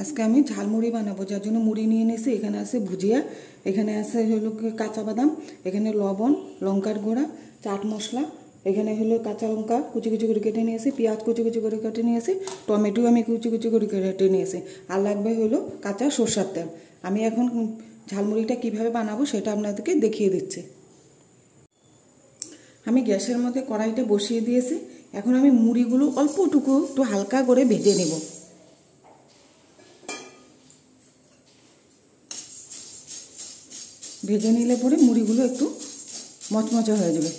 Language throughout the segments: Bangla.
আজকে আমি ঝালমুড়ি বানাবো, যার জন্য মুড়ি নিয়ে নিয়েছি। এখানে আছে ভুজিয়া, এখানে আছে হলো কাঁচা বাদাম, এখানে লবণ, লঙ্কার গুঁড়া, চাট মশলা, এখানে হলো কাঁচা লঙ্কা কুচি কুচি করে কেটে নিয়েছি, পেঁয়াজ কুচি কুচি করে কেটে নিয়েছি, টমেটো আমি কুচি কুচি করে কেটে নিয়েছি, আর লাগবে হলো কাঁচা সরষের তেল। আমি এখন ঝালমুড়িটা কিভাবে বানাবো সেটা আপনাদেরকে দেখিয়ে দিচ্ছি। আমি গ্যাসের মধ্যে কড়াইটা বসিয়ে দিয়েছি। এখন আমি মুড়িগুলো অল্পটুকু একটু হালকা করে ভেজে নেব। ভেজে নিলে পরে মুড়িগুলো একটু মচমচে হয়ে যাবে।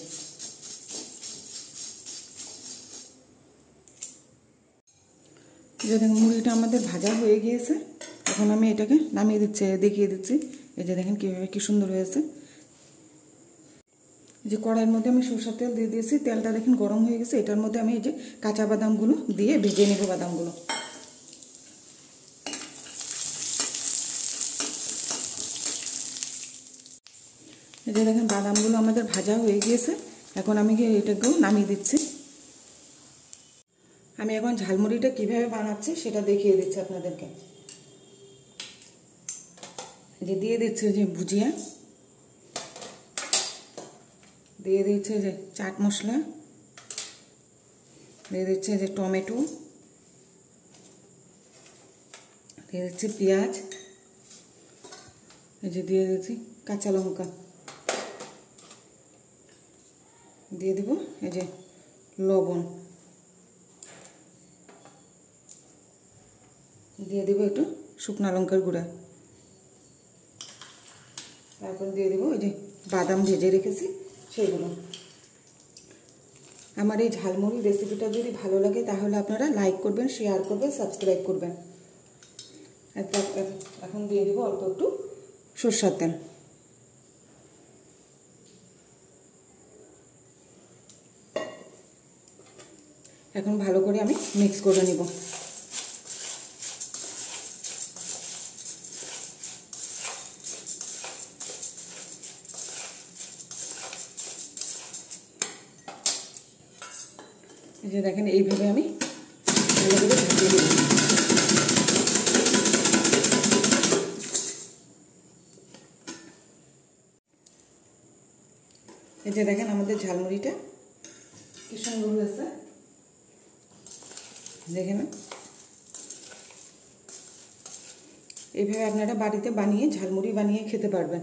যে দেখেন মুড়িটা আমাদের ভাজা হয়ে গিয়েছে। এখন আমি এটাকে নামিয়ে দেখিয়ে দিচ্ছি। এই যে দেখেন কীভাবে কী সুন্দর হয়েছে। যে কড়াইয়ের মধ্যে আমি সরষের তেল দিয়ে দিয়েছি, তেলটা দেখেন গরম হয়ে গেছে। এটার মধ্যে আমি এই যে কাঁচা বাদামগুলো দিয়ে ভেজে নেব। বাদামগুলো এই যে দেখেন বাদামগুলো আমাদের ভাজা হয়ে গিয়েছে। এখন আমি এটাকেও নামিয়ে দিচ্ছি। আমি এখন ঝালমুড়িটা কিভাবে বানাচ্ছি সেটা দেখিয়ে দিচ্ছি আপনাদেরকে। যে দিয়ে দিচ্ছি যে ভুজিয়া, দিয়ে দিচ্ছে যে চাট মশলা, দিয়ে দিচ্ছে যে টমেটো, দিয়ে দিচ্ছি পেঁয়াজ, এই যে দিয়ে দিচ্ছি কাঁচা লঙ্কা, দিয়ে দেব এই যে লবণ, দিয়ে দেব একটু শুকনো লঙ্কার গুঁড়া, তারপর দিয়ে দেবো এই যে বাদাম ভেজে রেখেছি সেগুলো। আমার এই ঝালমুড়ি রেসিপিটা যদি ভালো লাগে তাহলে আপনারা লাইক করবেন, শেয়ার করবেন, সাবস্ক্রাইব করবেন। এখন দিয়ে দেবো অল্প একটু সরষের তেল। এখন ভালো করে আমি মিক্স করে নেব। এই যে দেখেন এইভাবে আমি ভালো করে ঢাকিয়ে দেব। এই যে দেখেন আমাদের ঝালমুড়িটা কি সুন্দর হয়েছে, দেখেন। এইভাবে আপনারা বাড়িতে বানিয়ে ঝালমুড়ি বানিয়ে খেতে পারবেন।